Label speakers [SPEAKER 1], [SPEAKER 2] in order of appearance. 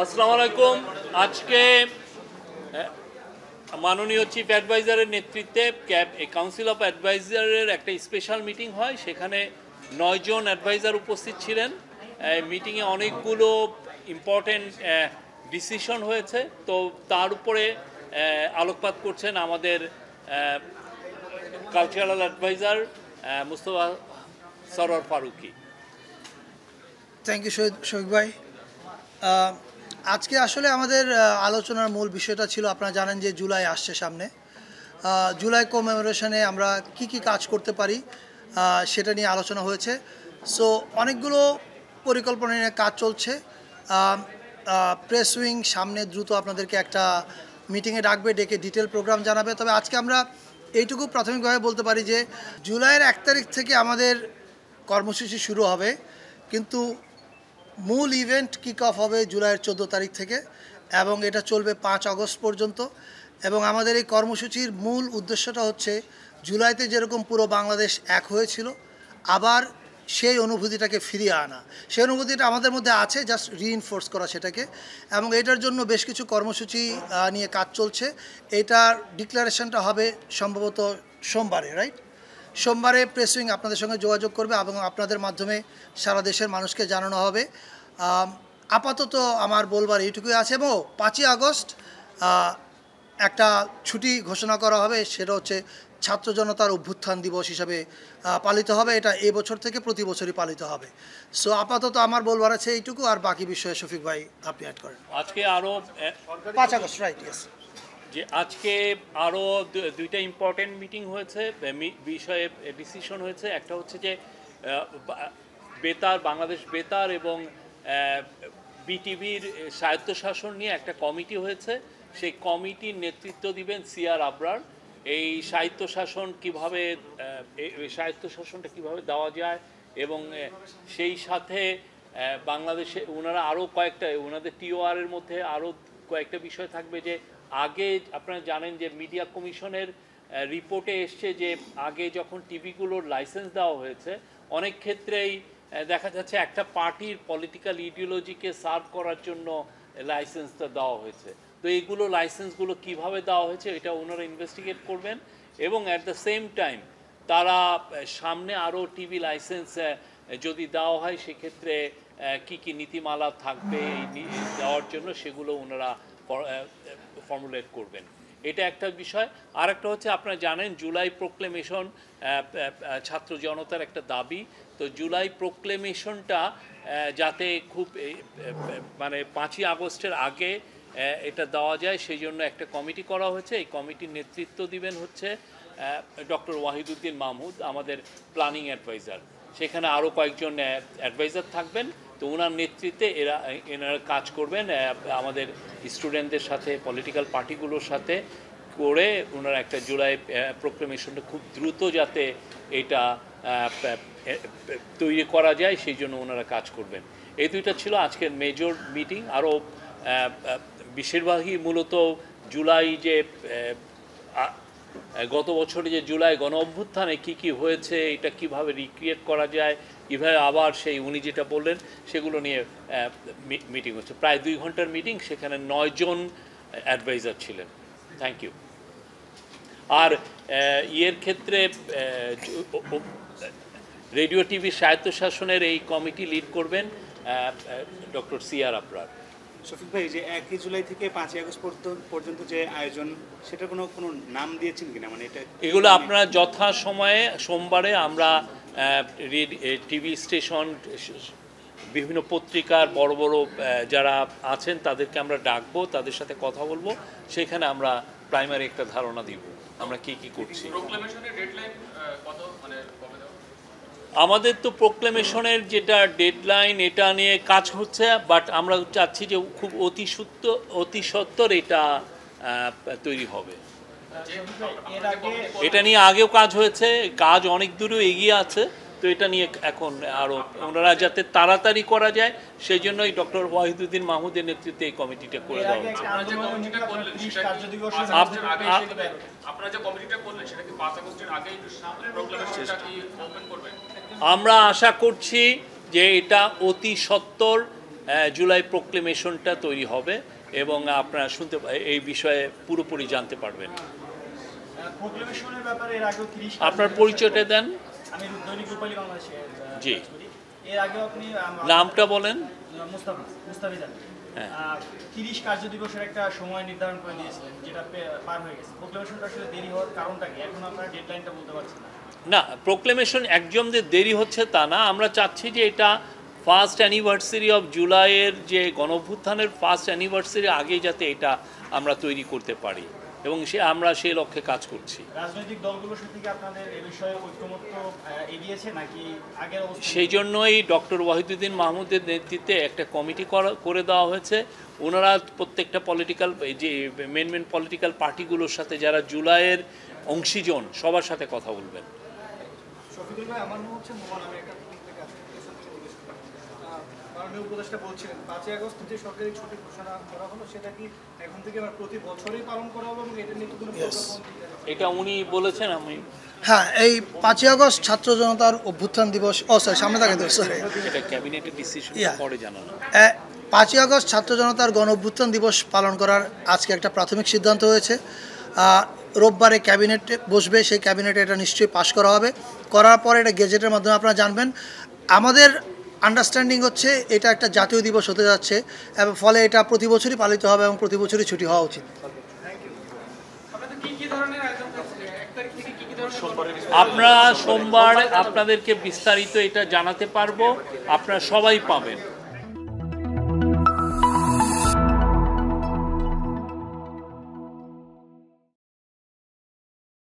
[SPEAKER 1] আসসালামু আলাইকুম। আজকে মাননীয় চিফ অ্যাডভাইজারের নেতৃত্বে কাউন্সিল অফ অ্যাডভাইজারের একটা স্পেশাল মিটিং হয়। সেখানে 9 জন অ্যাডভাইজার উপস্থিত ছিলেন। মিটিংয়ে অনেকগুলো ইম্পর্টেন্ট ডিসিশন হয়েছে, তো তার উপরে আলোকপাত করছেন আমাদের cultural adviser Mustafa Sarwar Faruqui.
[SPEAKER 2] Thank you Shafiq ভাই। আজকে আসলে আমাদের আলোচনার মূল বিষয়টা ছিল, আপনারা জানেন যে জুলাই আসছে সামনে। জুলাই কমেমোরেশনে আমরা কি কাজ করতে পারি সেটা নিয়ে আলোচনা হয়েছে। সো অনেকগুলো পরিকল্পনা নিয়ে কাজ চলছে। প্রেস উইং সামনে দ্রুত আপনাদেরকে একটা মিটিংয়ে ডাকবে, ডেকে ডিটেল প্রোগ্রাম জানাবে। তবে আজকে আমরা এইটুকু প্রাথমিকভাবে বলতে পারি যে জুলাইয়ের 1 তারিখ থেকে আমাদের কর্মসূচি শুরু হবে, কিন্তু মূল ইভেন্ট কিক অফ হবে জুলাইয়ের 14 তারিখ থেকে এবং এটা চলবে 5 আগস্ট পর্যন্ত। এবং আমাদের এই কর্মসূচির মূল উদ্দেশ্যটা হচ্ছে জুলাইতে যেরকম পুরো বাংলাদেশ এক হয়েছিল, আবার সেই অনুভূতিটাকে ফিরিয়ে আনা। সেই অনুভূতিটা আমাদের মধ্যে আছে, জাস্ট রিইনফোর্স করা সেটাকে। এবং এটার জন্য বেশ কিছু কর্মসূচি নিয়ে কাজ চলছে। এটার ডিক্লারেশনটা হবে সম্ভবত সোমবারে, রাইট? সোমবারে প্রেস উইং আপনাদের সঙ্গে যোগাযোগ করবে এবং আপনাদের মাধ্যমে সারা দেশের মানুষকে জানানো হবে। আপাতত আমার বলবার এইটুকুই আছে। এবং 5ই আগস্ট একটা ছুটি ঘোষণা করা হবে, সেটা হচ্ছে ছাত্র জনতার অভ্যুত্থান দিবস হিসাবে পালিত হবে। এটা এবছর থেকে প্রতি বছরই পালিত হবে। সো আপাতত আমার বলবার আছে এইটুকু, আর বাকি বিষয়ে শফিক ভাই আপনি অ্যাড করেন।
[SPEAKER 1] আজকে আরও
[SPEAKER 2] 5 আগস্ট, রাইট? ইয়েস।
[SPEAKER 1] যে আজকে আরও দুইটা ইম্পর্টেন্ট মিটিং হয়েছে, বিষয়ে ডিসিশন হয়েছে। একটা হচ্ছে যে বেতার, বাংলাদেশ বেতার এবং বিটিভির স্বায়ত্তশাসন নিয়ে একটা কমিটি হয়েছে। সেই কমিটির নেতৃত্ব দিবেন সিআর আবরার। এই স্বায়ত্তশাসনটা কীভাবে দেওয়া যায় এবং সেই সাথে বাংলাদেশে ওনারা আরও কয়েকটা, ওনাদের টিওআরের মধ্যে আরও কয়েকটা বিষয় থাকবে। যে আগে আপনারা জানেন যে মিডিয়া কমিশনের রিপোর্টে এসছে যে আগে যখন টিভিগুলোর লাইসেন্স দেওয়া হয়েছে, অনেক ক্ষেত্রেই দেখা যাচ্ছে একটা পার্টির পলিটিক্যাল ইডিওলজিকে সার্ভ করার জন্য লাইসেন্সটা দেওয়া হয়েছে। তো এইগুলো লাইসেন্সগুলো কিভাবে দেওয়া হয়েছে এটা ওনারা ইনভেস্টিগেট করবেন। এবং অ্যাট দ্য সেম টাইম তারা সামনে আরও টিভি লাইসেন্স যদি দেওয়া হয় সেক্ষেত্রে কি নীতিমালা থাকবে এই দেওয়ার জন্য, সেগুলো ওনারা ফর্মুলেট করবেন। এটা একটা বিষয়। আর একটা হচ্ছে, আপনারা জানেন জুলাই প্রোক্লেমেশন ছাত্র জনতার একটা দাবি। তো জুলাই প্রোক্লেমেশনটা যাতে খুব মানে 5ই আগস্টের আগে এটা দেওয়া যায়, সেই জন্য একটা কমিটি করা হয়েছে। এই কমিটির নেতৃত্ব দিবেন হচ্ছে ডক্টর ওয়াহিদুদ্দিন মাহমুদ, আমাদের প্ল্যানিং অ্যাডভাইজার। সেখানে আরও কয়েকজন অ্যাডভাইজার থাকবেন। তো ওনার নেতৃত্বে এনারা কাজ করবেন আমাদের স্টুডেন্টদের সাথে, পলিটিক্যাল পার্টিগুলোর সাথে করে ওনারা একটা জুলাই প্রোক্লেমেশনটা খুব দ্রুত যাতে এটা তৈরি করা যায় সেই জন্য ওনারা কাজ করবেন। এই দুইটা ছিল আজকের মেজর মিটিং। আরও বেশিরভাগই মূলত জুলাই যে গত বছরে যে জুলাই গণ অভ্যুত্থানে কী হয়েছে, এটা কিভাবে রিক্রিয়েট করা যায়, কীভাবে আবার সেই উনি যেটা বললেন সেগুলো নিয়ে মিটিং হচ্ছে। প্রায় 2 ঘন্টার মিটিং, সেখানে 9 জন অ্যাডভাইজার ছিলেন। Thank you. আর ইয়ের ক্ষেত্রে রেডিও টিভি স্বায়ত্তশাসনের এই কমিটি লিড করবেন ডক্টর সিআর আবরার।
[SPEAKER 3] শফিক ভাই, যে 1 জুলাই থেকে 5 আগস্ট পর্যন্ত যে আয়োজন, সেটা কোনো নাম দিয়েছেন কিনা? মানে এটা
[SPEAKER 1] এগুলো আপনারা যথাসময়ে সোমবারে আমরা টিভি স্টেশন, বিভিন্ন পত্রিকার বড় বড় যারা আছেন তাদেরকে আমরা ডাকবো, তাদের সাথে কথা বলবো। সেখানে আমরা প্রাইমারি একটা ধারণা দিব আমরা কি করছি। আমাদের তো প্রোক্লেমেশনের যেটা ডেডলাইন, এটা নিয়ে কাজ হচ্ছে, বাট আমরা চাচ্ছি যে খুব অতি সত্বর এটা তৈরি হবে। এটা নিয়ে আগেও কাজ হয়েছে, কাজ অনেক দূরেও এগিয়ে আছে। তো এটা নিয়ে এখন আরও ওনারা যাতে তাড়াতাড়ি করা যায় সেই জন্যই ডক্টর ওয়াহিদুদ্দিন মাহমুদের নেতৃত্বে এই কমিটিটা করে দেওয়া হয়েছে। আমরা আশা করছি যে এটা অতি সত্বর জুলাই প্রোক্লেমেশনটা তৈরি হবে এবং আপনারা এই বিষয়ে পুরোপুরি জানতে পারবেন।
[SPEAKER 4] প্রোক্লেমেশনের ব্যাপারে এর আগেও 30
[SPEAKER 1] আপনার পরিচয়টা দেন।
[SPEAKER 4] আমি দৈনিক রূপালী বাংলাদেশে
[SPEAKER 1] জি।
[SPEAKER 4] এর আগেও আপনি
[SPEAKER 1] নামটা বলেন।
[SPEAKER 4] মুস্তাফিজান 30 কার্য দিবসের একটা সময় নির্ধারণ করে দিয়েছিলেন, যেটা পার হয়ে গেছে। প্রোক্লেমেশনটা আসলে দেরি হওয়ার কারণটা কি? এখন আপনারা ডেডলাইনটা বলতে পারছেন না।
[SPEAKER 1] না, প্রোক্লেমেশন একদম যে দেরি হচ্ছে তা না। আমরা চাচ্ছি যে এটা ফার্স্ট অ্যানিভার্সারি অফ জুলাইয়ের যে গণঅভ্যুত্থানের ফার্স্ট অ্যানিভার্সারি আগে যাতে এটা আমরা তৈরি করতে পারি এবং আমরা সেই লক্ষ্যে কাজ করছি।
[SPEAKER 4] রাজনৈতিক দলগুলোর সাথে কি আপনাদের এই বিষয়ে ঐক্যমত্য এগিয়েছে নাকি আগের অবস্থা?
[SPEAKER 1] সেই জন্যই ডক্টর ওয়াহিদুদ্দিন মাহমুদের নেতৃত্বে একটা কমিটি করে দেওয়া হয়েছে। ওনারা প্রত্যেকটা পলিটিক্যাল যে মেন পলিটিক্যাল পার্টিগুলোর সাথে যারা জুলাইয়ের অংশীজন সবার সাথে কথা বলবেন।
[SPEAKER 5] শফিকুল ভাই, আমার মনে হচ্ছে আমি একটা মাননীয় উপদেষ্টা বলছিলেন 5ই আগস্ট যে সরকারি ছুটি ঘোষণা করা হলো সেটা কি এখন থেকে আবার প্রতি বছরই পালন করা হবে এবং এটা নিয়ে কোনো
[SPEAKER 1] এটা উনি বলেছেন। আমি
[SPEAKER 2] হ্যাঁ, এই 5ই আগস্ট ছাত্র জনতার অভ্যুত্থান দিবস, সামনে থাকে তো, সরি,
[SPEAKER 1] এটা ক্যাবিনেটের ডিসিশন পরে জানানো।
[SPEAKER 2] 5ই আগস্ট ছাত্র জনতার গণ অভ্যুত্থান দিবস পালন করার আজকে একটা প্রাথমিক সিদ্ধান্ত হয়েছে। রোববারে ক্যাবিনেট বসবে, সেই ক্যাবিনেটে এটা নিশ্চয়ই পাশ করা হবে। করার পরে এটা গেজেটের মাধ্যমে আপনারা জানবেন। আমাদের আন্ডারস্ট্যান্ডিং হচ্ছে এটা একটা জাতীয় দিবস হতে যাচ্ছে এবং ফলে এটা প্রতি বছরই পালিত হবে এবং প্রতি বছরই ছুটি হওয়া উচিত।
[SPEAKER 1] আমরা সোমবার আপনাদেরকে বিস্তারিত এটা জানাতে পারবো, আপনারা সবাই পাবেন।